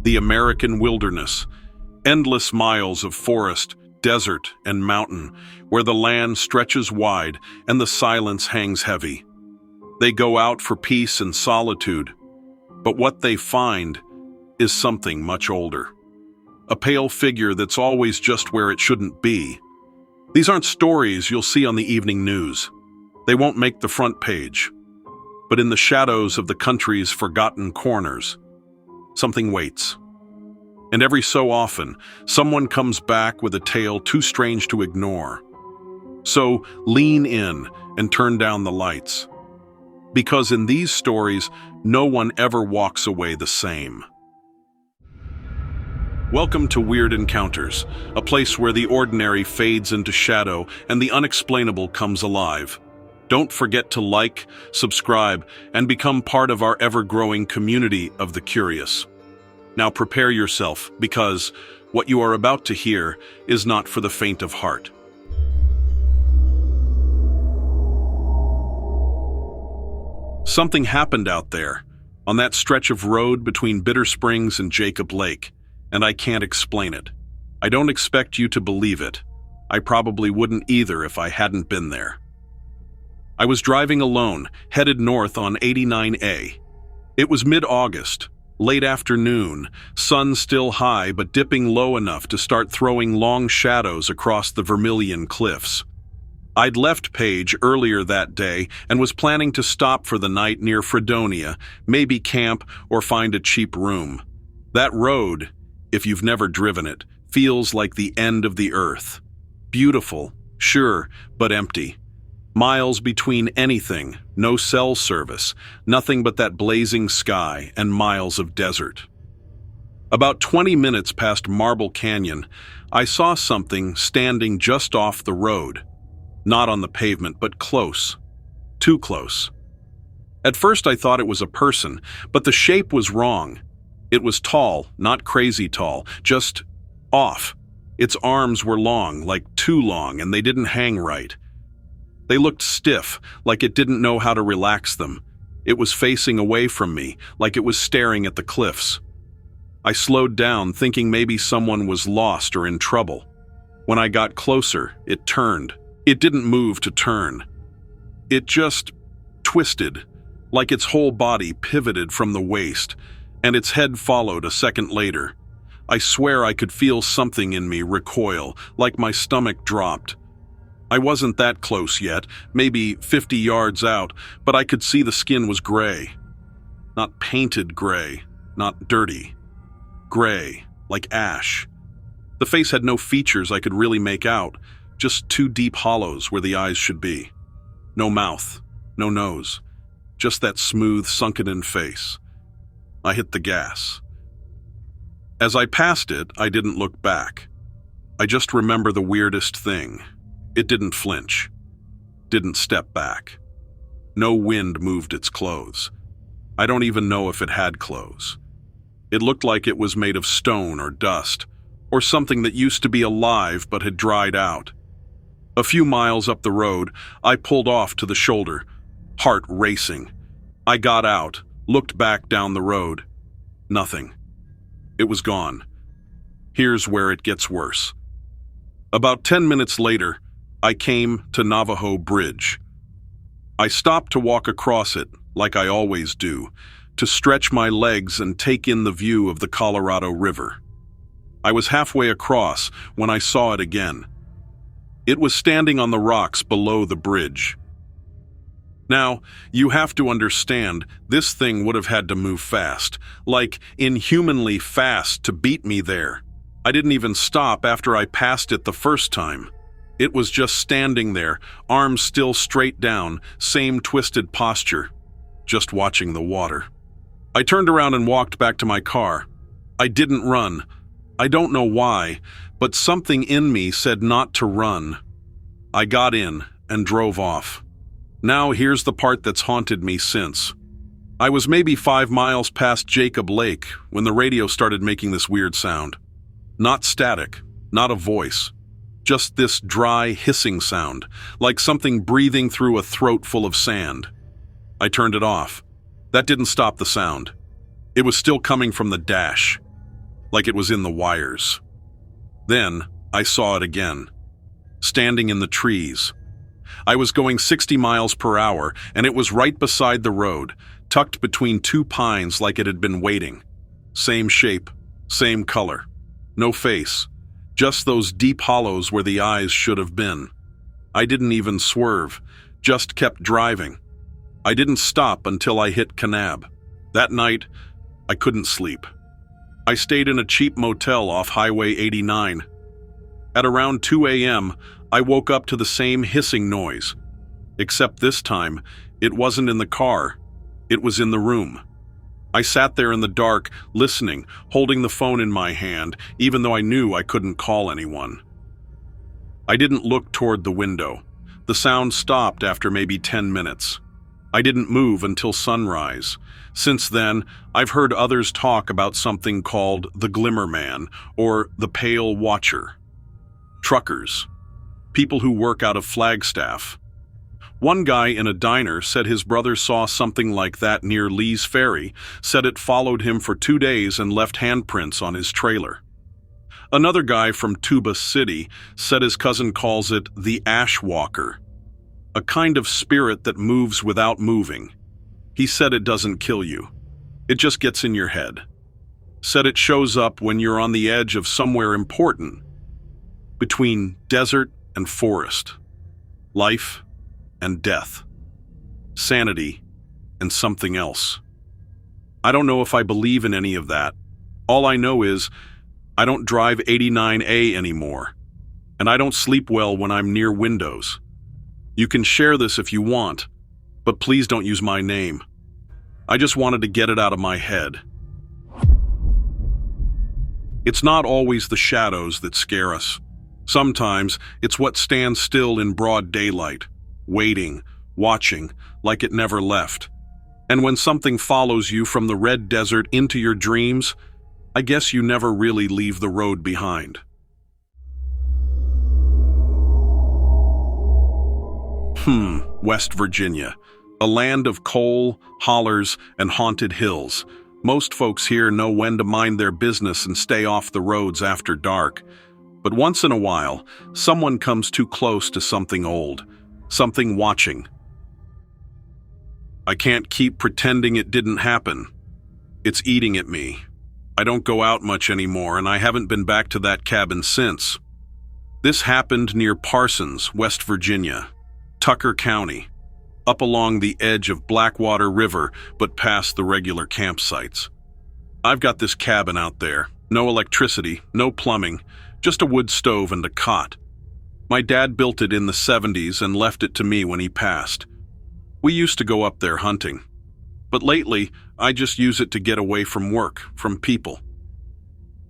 The American wilderness. Endless miles of forest, desert, and mountain, where the land stretches wide and the silence hangs heavy. They go out for peace and solitude, but what they find is something much older. A pale figure that's always just where it shouldn't be. These aren't stories you'll see on the evening news. They won't make the front page. But in the shadows of the country's forgotten corners, something waits. And every so often, someone comes back with a tale too strange to ignore. So lean in and turn down the lights. Because in these stories, no one ever walks away the same. Welcome to Weird Encounters, a place where the ordinary fades into shadow and the unexplainable comes alive. Don't forget to like, subscribe, and become part of our ever-growing community of the curious. Now prepare yourself, because what you are about to hear is not for the faint of heart. Something happened out there, on that stretch of road between Bitter Springs and Jacob Lake, and I can't explain it. I don't expect you to believe it. I probably wouldn't either if I hadn't been there. I was driving alone, headed north on 89A. It was mid-August, late afternoon, sun still high but dipping low enough to start throwing long shadows across the Vermilion Cliffs. I'd left Page earlier that day and was planning to stop for the night near Fredonia, maybe camp or find a cheap room. That road, if you've never driven it, feels like the end of the earth. Beautiful, sure, but empty. Miles between anything, no cell service, nothing but that blazing sky and miles of desert. About 20 minutes past Marble Canyon, I saw something standing just off the road. Not on the pavement, but close. Too close. At first I thought it was a person, but the shape was wrong. It was tall, not crazy tall, just off. Its arms were long, like too long, and they didn't hang right. They looked stiff, like it didn't know how to relax them. It was facing away from me, like it was staring at the cliffs. I slowed down, thinking maybe someone was lost or in trouble. When I got closer, it turned. It didn't move to turn. It just twisted, like its whole body pivoted from the waist, and its head followed a second later. I swear I could feel something in me recoil, like my stomach dropped. I wasn't that close yet, maybe 50 yards out, but I could see the skin was gray. Not painted gray, not dirty. Gray, like ash. The face had no features I could really make out, just two deep hollows where the eyes should be. No mouth, no nose, just that smooth, sunken-in face. I hit the gas. As I passed it, I didn't look back. I just remember the weirdest thing. It didn't flinch, didn't step back. No wind moved its clothes. I don't even know if it had clothes. It looked like it was made of stone or dust, or something that used to be alive but had dried out. A few miles up the road, I pulled off to the shoulder, heart racing. I got out, looked back down the road. Nothing. It was gone. Here's where it gets worse. About 10 minutes later, I came to Navajo Bridge. I stopped to walk across it, like I always do, to stretch my legs and take in the view of the Colorado River. I was halfway across when I saw it again. It was standing on the rocks below the bridge. Now, you have to understand, this thing would have had to move fast, like inhumanly fast to beat me there. I didn't even stop after I passed it the first time. It was just standing there, arms still straight down, same twisted posture, just watching the water. I turned around and walked back to my car. I didn't run. I don't know why, but something in me said not to run. I got in and drove off. Now here's the part that's haunted me since. I was maybe 5 miles past Jacob Lake when the radio started making this weird sound. Not static, not a voice. Just this dry, hissing sound, like something breathing through a throat full of sand. I turned it off. That didn't stop the sound. It was still coming from the dash. like it was in the wires. Then I saw it again, standing in the trees. I was going 60 miles per hour, and it was right beside the road, tucked between two pines like it had been waiting. Same shape, same color. No face, just those deep hollows where the eyes should have been. I didn't even swerve, just kept driving. I didn't stop until I hit Kanab. That night, I couldn't sleep. I stayed in a cheap motel off Highway 89. At around 2 a.m., I woke up to the same hissing noise. Except this time, it wasn't in the car. It was in the room. I sat there in the dark, listening, holding the phone in my hand, even though I knew I couldn't call anyone. I didn't look toward the window. The sound stopped after maybe 10 minutes. I didn't move until sunrise. Since then, I've heard others talk about something called the Glimmer Man or the Pale Watcher. Truckers. People who work out of Flagstaff. One guy in a diner said his brother saw something like that near Lee's Ferry, said it followed him for 2 days and left handprints on his trailer. Another guy from Tuba City said his cousin calls it the Ash Walker, a kind of spirit that moves without moving. He said it doesn't kill you. It just gets in your head. Said it shows up when you're on the edge of somewhere important, between desert and forest, life and death, sanity and something else. I don't know if I believe in any of that. All I know is I don't drive 89A anymore, and I don't sleep well when I'm near windows. You can share this if you want, but please don't use my name. I just wanted to get it out of my head. It's not always the shadows that scare us. Sometimes it's what stands still in broad daylight, waiting, watching, like it never left. And when something follows you from the red desert into your dreams, I guess you never really leave the road behind. West Virginia, a land of coal, hollers, and haunted hills. Most folks here know when to mind their business and stay off the roads after dark. But once in a while, someone comes too close to something old, something watching. I can't keep pretending it didn't happen. It's eating at me. I don't go out much anymore, and I haven't been back to that cabin since. This happened near Parsons, West Virginia, Tucker County, up along the edge of Blackwater River, but past the regular campsites. I've got this cabin out there, no electricity, no plumbing, just a wood stove and a cot. My dad built it in the 70s and left it to me when he passed. We used to go up there hunting. But lately, I just use it to get away from work, from people.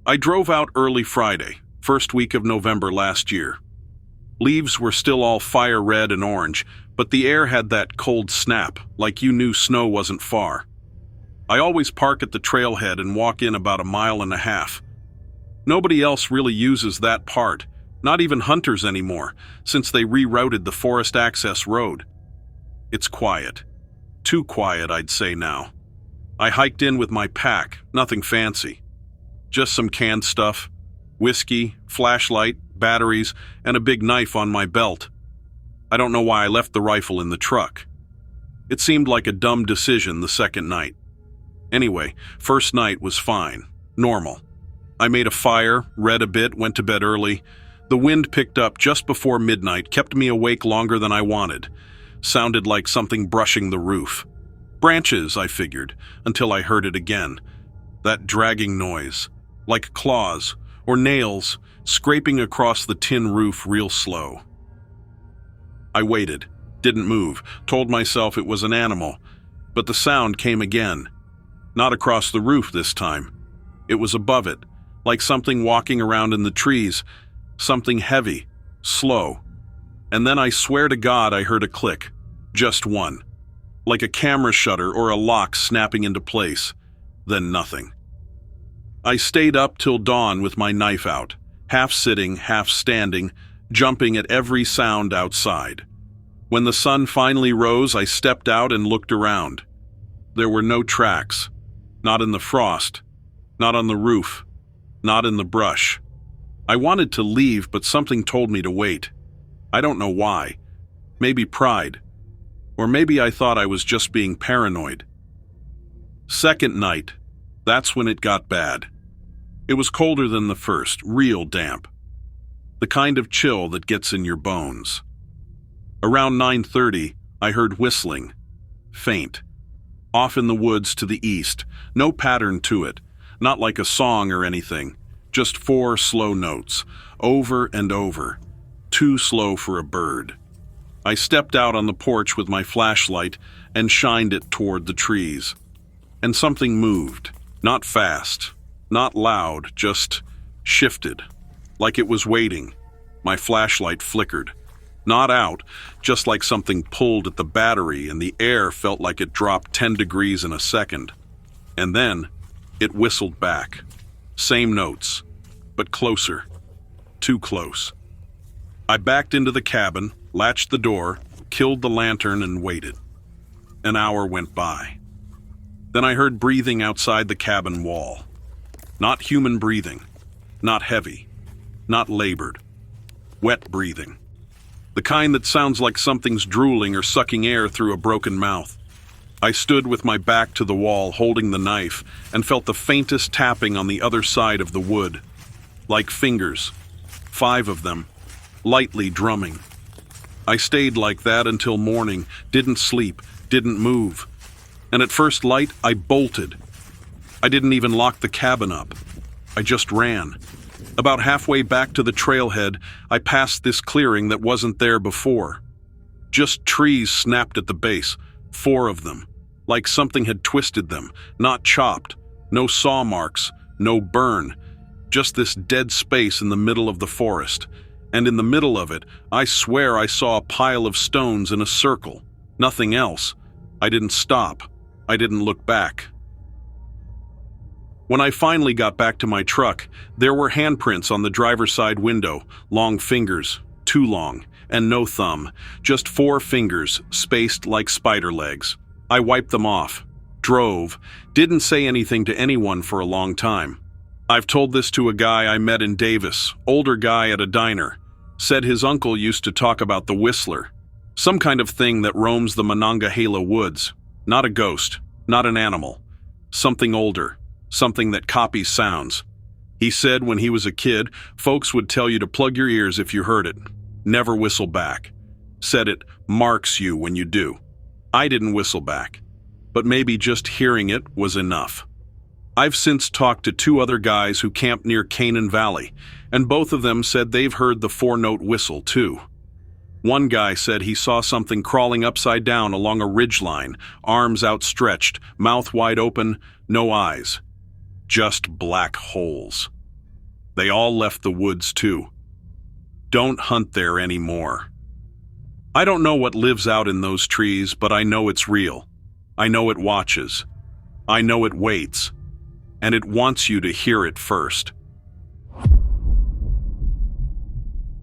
I drove out early Friday, first week of November last year. Leaves were still all fire red and orange, but the air had that cold snap, like you knew snow wasn't far. I always park at the trailhead and walk in about 1.5 miles. Nobody else really uses that part, not even hunters anymore, since they rerouted the forest access road. It's quiet. Too quiet, I'd say now. I hiked in with my pack, nothing fancy. Just some canned stuff, whiskey, flashlight, batteries, and a big knife on my belt. I don't know why I left the rifle in the truck. It seemed like a dumb decision the second night. Anyway, first night was fine, normal. I made a fire, read a bit, went to bed early. The wind picked up just before midnight, kept me awake longer than I wanted. Sounded like something brushing the roof. Branches, I figured, until I heard it again. That dragging noise, like claws or nails scraping across the tin roof real slow. I waited, didn't move, told myself it was an animal, but the sound came again. Not across the roof this time. It was above it, like something walking around in the trees, something heavy, slow. And then I swear to God I heard a click, just one, like a camera shutter or a lock snapping into place, then nothing. I stayed up till dawn with my knife out, half sitting, half standing, jumping at every sound outside. When the sun finally rose, I stepped out and looked around. There were no tracks, not in the frost, not on the roof, not in the brush. I wanted to leave, but something told me to wait. I don't know why. Maybe pride. Or maybe I thought I was just being paranoid. Second night, that's when it got bad. It was colder than the first, real damp. The kind of chill that gets in your bones. Around 9:30, I heard whistling. Faint. Off in the woods to the east, no pattern to it, not like a song or anything, just 4 slow notes, over and over, too slow for a bird. I stepped out on the porch with my flashlight and shined it toward the trees. And something moved, not fast, not loud, just shifted, like it was waiting. My flashlight flickered. Not out, just like something pulled at the battery and the air felt like it dropped 10 degrees in a second. And then, it whistled back. Same notes, but closer. Too close. I backed into the cabin, latched the door, killed the lantern, and waited. An hour went by. Then I heard breathing outside the cabin wall. Not human breathing. Not heavy. Not labored. Wet breathing. The kind that sounds like something's drooling or sucking air through a broken mouth. I stood with my back to the wall, holding the knife, and felt the faintest tapping on the other side of the wood. Like fingers. 5 of them. Lightly drumming. I stayed like that until morning, didn't sleep, didn't move. And at first light, I bolted. I didn't even lock the cabin up. I just ran. About halfway back to the trailhead, I passed this clearing that wasn't there before. Just trees snapped at the base, 4 of them, like something had twisted them, not chopped, no saw marks, no burn, just this dead space in the middle of the forest. And in the middle of it, I swear I saw a pile of stones in a circle, nothing else. I didn't stop. I didn't look back. When I finally got back to my truck, there were handprints on the driver's side window, long fingers, too long, and no thumb, just 4 fingers, spaced like spider legs. I wiped them off, drove, didn't say anything to anyone for a long time. I've told this to a guy I met in Davis, older guy at a diner, said his uncle used to talk about the Whistler, some kind of thing that roams the Monongahela woods, not a ghost, not an animal, something older. Something that copies sounds. He said when he was a kid, folks would tell you to plug your ears if you heard it. Never whistle back. Said it marks you when you do. I didn't whistle back, but maybe just hearing it was enough. I've since talked to 2 other guys who camped near Canaan Valley, and both of them said they've heard the 4-note whistle too. One guy said he saw something crawling upside down along a ridgeline, arms outstretched, mouth wide open, no eyes. Just black holes. They all left the woods too. Don't hunt there anymore. I don't know what lives out in those trees, but I know it's real. I know it watches. I know it waits. And it wants you to hear it first.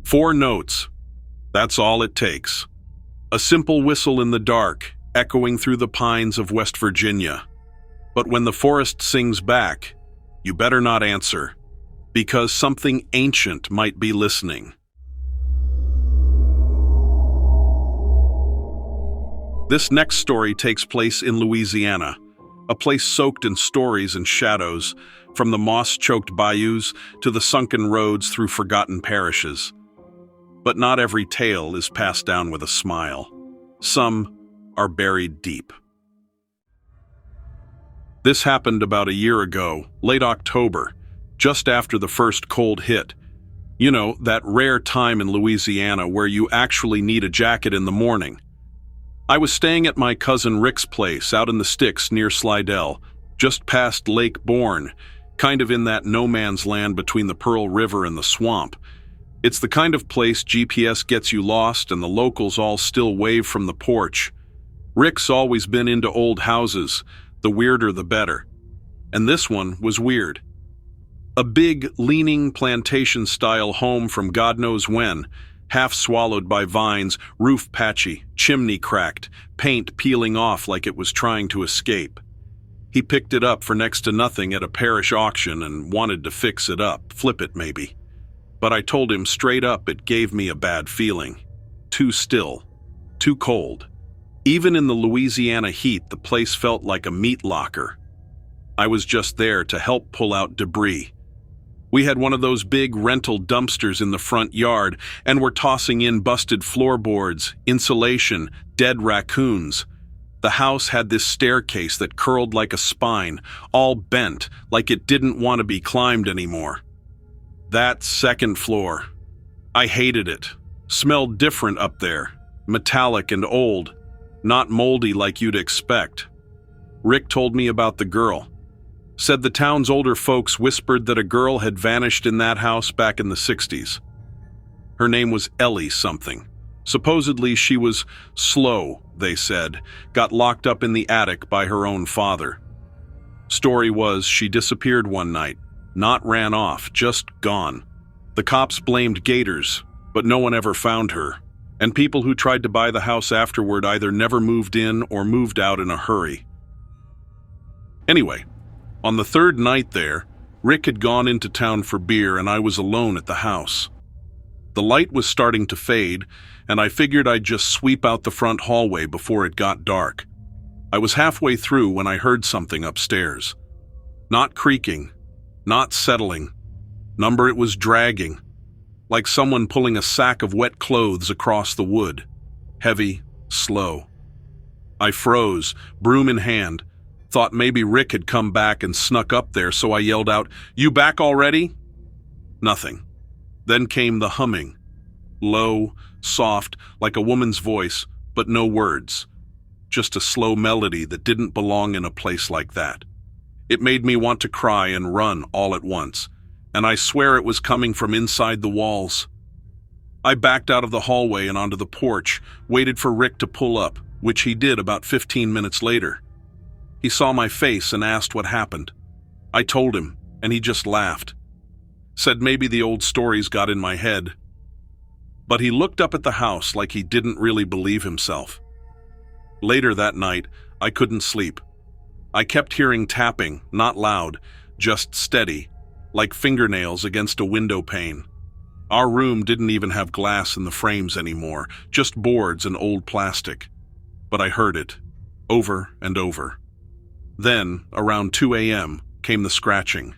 4 notes. That's all it takes. A simple whistle in the dark, echoing through the pines of West Virginia. But when the forest sings back, you better not answer, because something ancient might be listening. This next story takes place in Louisiana, a place soaked in stories and shadows, from the moss-choked bayous to the sunken roads through forgotten parishes. But not every tale is passed down with a smile. Some are buried deep. This happened about a year ago, late October, just after the first cold hit. You know, that rare time in Louisiana where you actually need a jacket in the morning. I was staying at my cousin Rick's place out in the sticks near Slidell, just past Lake Bourne, kind of in that no-man's land between the Pearl River and the swamp. It's the kind of place GPS gets you lost and the locals all still wave from the porch. Rick's always been into old houses, the weirder the better. And this one was weird. A big, leaning plantation-style home from God knows when, half swallowed by vines, roof patchy, chimney cracked, paint peeling off like it was trying to escape. He picked it up for next to nothing at a parish auction and wanted to fix it up, flip it maybe. But I told him straight up it gave me a bad feeling. Too still, too cold. Even in the Louisiana heat, the place felt like a meat locker. I was just there to help pull out debris. We had one of those big rental dumpsters in the front yard and were tossing in busted floorboards, insulation, dead raccoons. The house had this staircase that curled like a spine, all bent, like it didn't want to be climbed anymore. That second floor. I hated it. Smelled different up there. Metallic and old. Not moldy like you'd expect. Rick told me about the girl. Said the town's older folks whispered that a girl had vanished in that house back in the 60s. Her name was Ellie something. Supposedly she was slow, they said, got locked up in the attic by her own father. Story was she disappeared one night, not ran off, just gone. The cops blamed gators, but no one ever found her, and people who tried to buy the house afterward either never moved in or moved out in a hurry. Anyway, on the third night there, Rick had gone into town for beer and I was alone at the house. The light was starting to fade, and I figured I'd just sweep out the front hallway before it got dark. I was halfway through when I heard something upstairs. Not creaking, not settling. Number it was dragging, like someone pulling a sack of wet clothes across the wood. Heavy, slow. I froze, broom in hand. Thought maybe Rick had come back and snuck up there, so I yelled out, "You back already?" Nothing. Then came the humming. Low, soft, like a woman's voice, but no words. Just a slow melody that didn't belong in a place like that. It made me want to cry and run all at once, and I swear it was coming from inside the walls. I backed out of the hallway and onto the porch, waited for Rick to pull up, which he did about 15 minutes later. He saw my face and asked what happened. I told him, and he just laughed. Said maybe the old stories got in my head. But he looked up at the house like he didn't really believe himself. Later that night, I couldn't sleep. I kept hearing tapping, not loud, just steady, like fingernails against a window pane. Our room didn't even have glass in the frames anymore, just boards and old plastic. But I heard it, over and over. Then, around 2 a.m., came the scratching.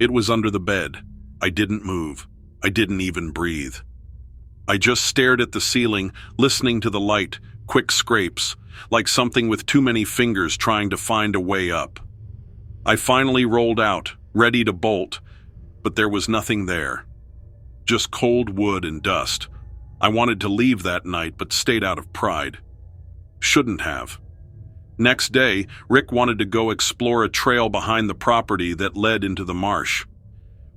It was under the bed. I didn't move. I didn't even breathe. I just stared at the ceiling, listening to the light, quick scrapes, like something with too many fingers trying to find a way up. I finally rolled out, ready to bolt, but there was nothing there. Just cold wood and dust. I wanted to leave that night, but stayed out of pride. Shouldn't have. Next day, Rick wanted to go explore a trail behind the property that led into the marsh.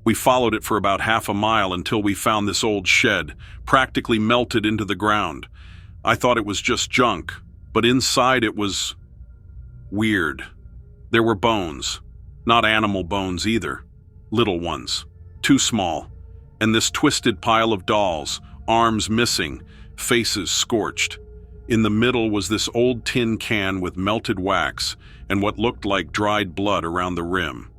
We followed it for about half a mile until we found this old shed, practically melted into the ground. I thought it was just junk, but inside it was weird. There were bones, not animal bones either, little ones, too small, and this twisted pile of dolls, arms missing, faces scorched. In the middle was this old tin can with melted wax and what looked like dried blood around the rim.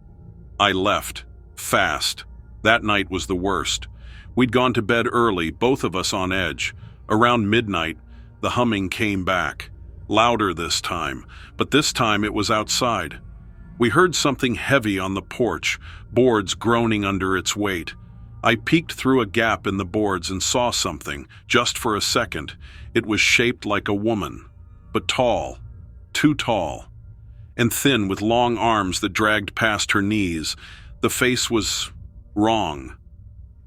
I left, fast. That night was the worst. We'd gone to bed early, both of us on edge. Around midnight, the humming came back. Louder this time, but this time it was outside. We heard something heavy on the porch, boards groaning under its weight. I peeked through a gap in the boards and saw something, just for a second. It was shaped like a woman, but tall, too tall, and thin with long arms that dragged past her knees. The face was wrong,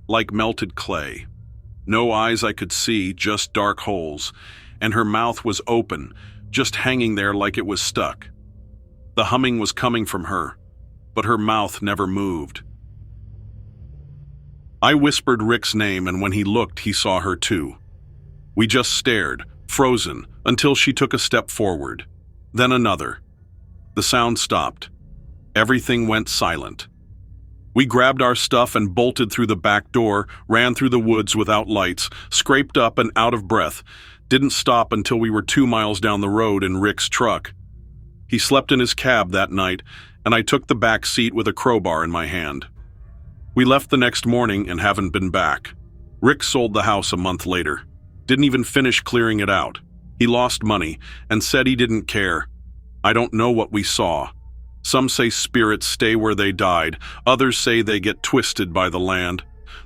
like melted clay. No eyes I could see, just dark holes, and her mouth was open, just hanging there like it was stuck. The humming was coming from her, but her mouth never moved. I whispered Rick's name, and when he looked, he saw her too. We just stared, frozen, until she took a step forward. Then another. The sound stopped. Everything went silent. We grabbed our stuff and bolted through the back door, ran through the woods without lights, scraped up and out of breath, didn't stop until we were 2 miles down the road in Rick's truck. He slept in his cab that night, and I took the back seat with a crowbar in my hand. We left the next morning and haven't been back. Rick sold the house a month later. Didn't even finish clearing it out. He lost money and said he didn't care. I don't know what we saw. Some say spirits stay where they died. Others say they get twisted by the land.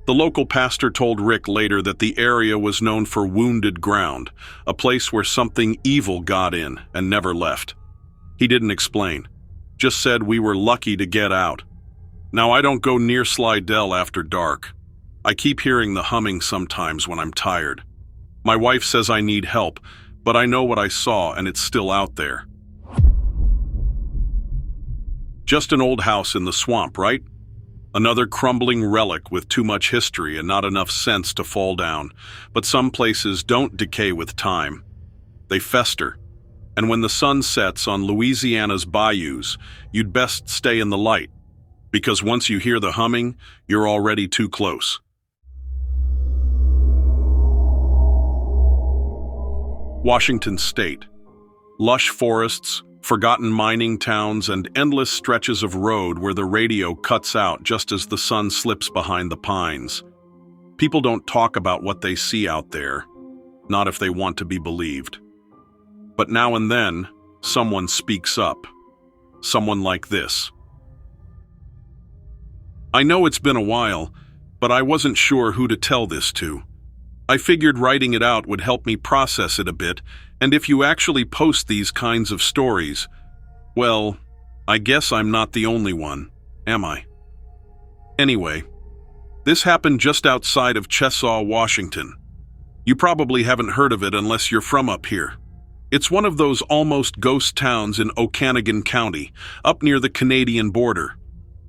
The local pastor told Rick later that the area was known for wounded ground, a place where something evil got in and never left. He didn't explain, just said we were lucky to get out. Now I don't go near Slidell after dark. I keep hearing the humming sometimes when I'm tired. My wife says I need help, but I know what I saw and it's still out there. Just an old house in the swamp, right? Another crumbling relic with too much history and not enough sense to fall down. But some places don't decay with time. They fester. And when the sun sets on Louisiana's bayous, you'd best stay in the light, because once you hear the humming, you're already too close. Washington State. Lush forests, forgotten mining towns, and endless stretches of road where the radio cuts out just as the sun slips behind the pines. People don't talk about what they see out there, not if they want to be believed. But now and then, someone speaks up. Someone like this. I know it's been a while, but I wasn't sure who to tell this to. I figured writing it out would help me process it a bit, and if you actually post these kinds of stories, well, I guess I'm not the only one, am I? Anyway, this happened just outside of Chesaw, Washington. You probably haven't heard of it unless you're from up here. It's one of those almost ghost towns in Okanagan County, up near the Canadian border.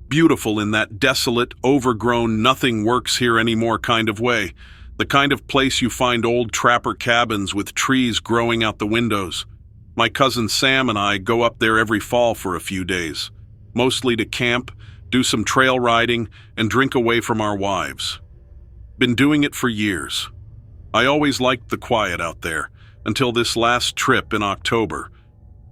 Beautiful in that desolate, overgrown, nothing works here anymore kind of way. The kind of place you find old trapper cabins with trees growing out the windows. My cousin Sam and I go up there every fall for a few days, mostly to camp, do some trail riding, and drink away from our wives. Been doing it for years. I always liked the quiet out there, until this last trip in October.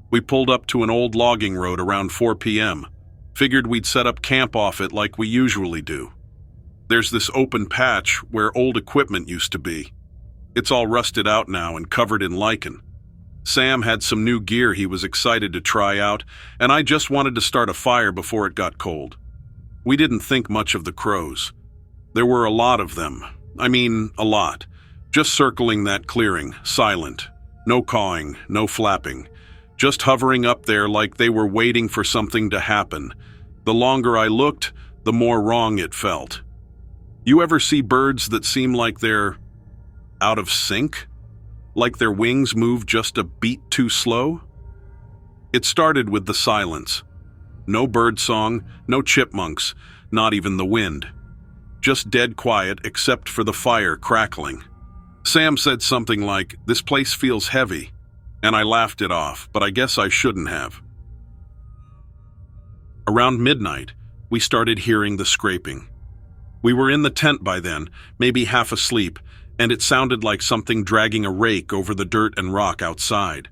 We pulled up to an old logging road around 4 p.m. Figured we'd set up camp off it like we usually do. There's this open patch where old equipment used to be. It's all rusted out now and covered in lichen. Sam had some new gear he was excited to try out, and I just wanted to start a fire before it got cold. We didn't think much of the crows. There were a lot of them. I mean, a lot. Just circling that clearing, silent. No cawing, no flapping. Just hovering up there like they were waiting for something to happen. The longer I looked, the more wrong it felt. You ever see birds that seem like they're out of sync? Like their wings move just a beat too slow? It started with the silence. No bird song, no chipmunks, not even the wind. Just dead quiet except for the fire crackling. Sam said something like, "This place feels heavy," and I laughed it off, but I guess I shouldn't have. Around midnight, we started hearing the scraping. We were in the tent by then, maybe half asleep, and it sounded like something dragging a rake over the dirt and rock outside.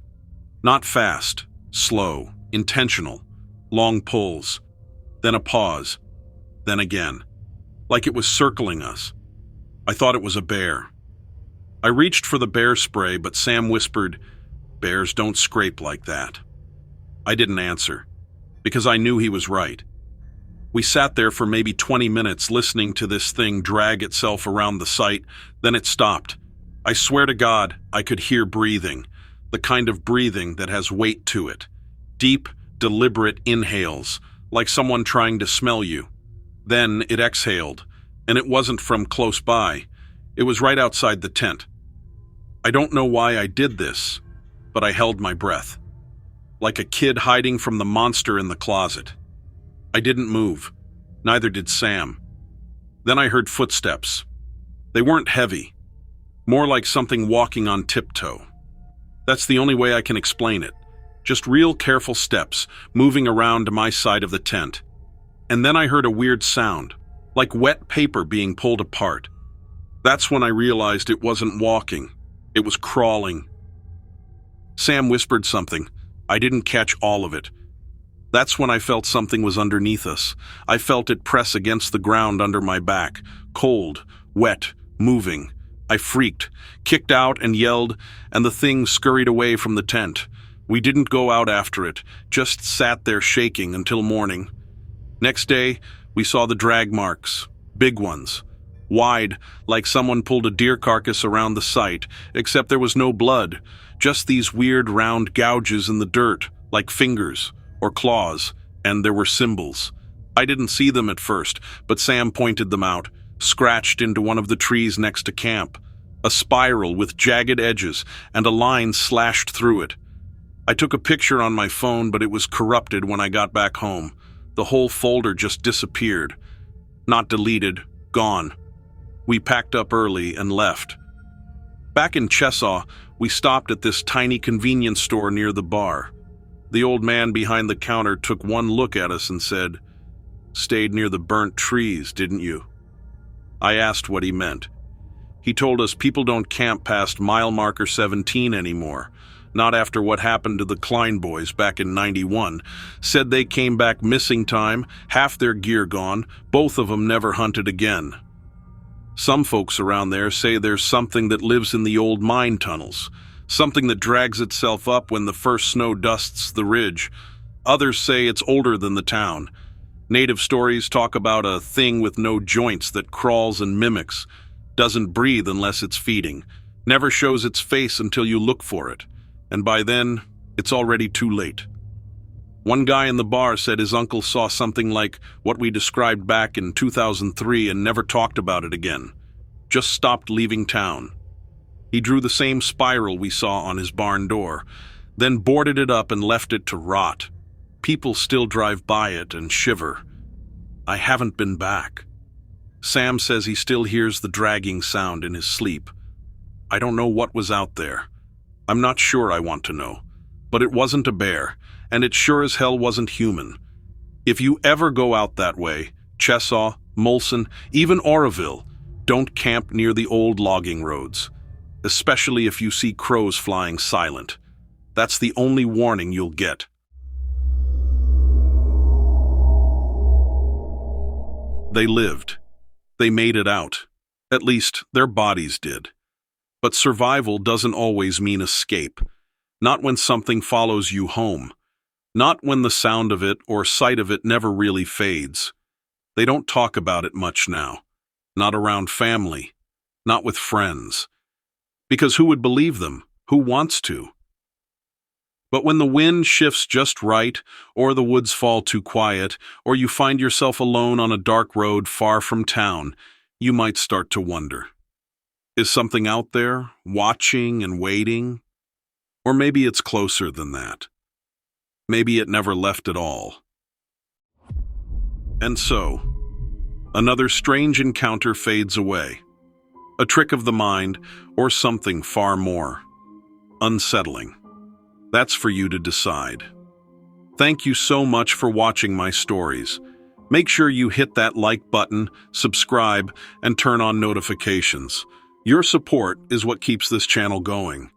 Not fast, slow, intentional, long pulls, then a pause, then again, like it was circling us. I thought it was a bear. I reached for the bear spray, but Sam whispered, "Bears don't scrape like that." I didn't answer, because I knew he was right. We sat there for maybe 20 minutes listening to this thing drag itself around the site, then it stopped. I swear to God, I could hear breathing, the kind of breathing that has weight to it. Deep, deliberate inhales, like someone trying to smell you. Then it exhaled, and it wasn't from close by. It was right outside the tent. I don't know why I did this, but I held my breath, like a kid hiding from the monster in the closet. I didn't move. Neither did Sam. Then I heard footsteps. They weren't heavy, more like something walking on tiptoe. That's the only way I can explain it. Just real careful steps, moving around to my side of the tent. And then I heard a weird sound, like wet paper being pulled apart. That's when I realized it wasn't walking. It was crawling. Sam whispered something, I didn't catch all of it. That's when I felt something was underneath us. I felt it press against the ground under my back, cold, wet, moving. I freaked, kicked out and yelled, and the thing scurried away from the tent. We didn't go out after it, just sat there shaking until morning. Next day, we saw the drag marks, big ones, wide, like someone pulled a deer carcass around the site, except there was no blood, just these weird round gouges in the dirt, like fingers or claws, and there were symbols. I didn't see them at first, but Sam pointed them out, scratched into one of the trees next to camp, a spiral with jagged edges and a line slashed through it. I took a picture on my phone, but it was corrupted when I got back home. The whole folder just disappeared. Not deleted, gone. We packed up early and left. Back in Chesaw, we stopped at this tiny convenience store near the bar. The old man behind the counter took one look at us and said, "Stayed near the burnt trees, didn't you?" I asked what he meant. He told us people don't camp past mile marker 17 anymore. Not after what happened to the Klein boys back in '91. Said they came back missing time, half their gear gone, both of them never hunted again. Some folks around there say there's something that lives in the old mine tunnels, something that drags itself up when the first snow dusts the ridge. Others say it's older than the town. Native stories talk about a thing with no joints that crawls and mimics, doesn't breathe unless it's feeding, never shows its face until you look for it, and by then, it's already too late. One guy in the bar said his uncle saw something like what we described back in 2003 and never talked about it again. Just stopped leaving town. He drew the same spiral we saw on his barn door, then boarded it up and left it to rot. People still drive by it and shiver. I haven't been back. Sam says he still hears the dragging sound in his sleep. I don't know what was out there. I'm not sure I want to know. But it wasn't a bear, and it sure as hell wasn't human. If you ever go out that way, Chesaw, Molson, even Oroville, don't camp near the old logging roads, especially if you see crows flying silent. That's the only warning you'll get. They lived. They made it out. At least, their bodies did. But survival doesn't always mean escape. Not when something follows you home. Not when the sound of it or sight of it never really fades. They don't talk about it much now. Not around family. Not with friends. Because who would believe them? Who wants to? But when the wind shifts just right, or the woods fall too quiet, or you find yourself alone on a dark road far from town, you might start to wonder. Is something out there, watching and waiting? Or maybe it's closer than that. Maybe it never left at all. And so, another strange encounter fades away. A trick of the mind, or something far more unsettling. That's for you to decide. Thank you so much for watching my stories. Make sure you hit that like button, subscribe, and turn on notifications. Your support is what keeps this channel going.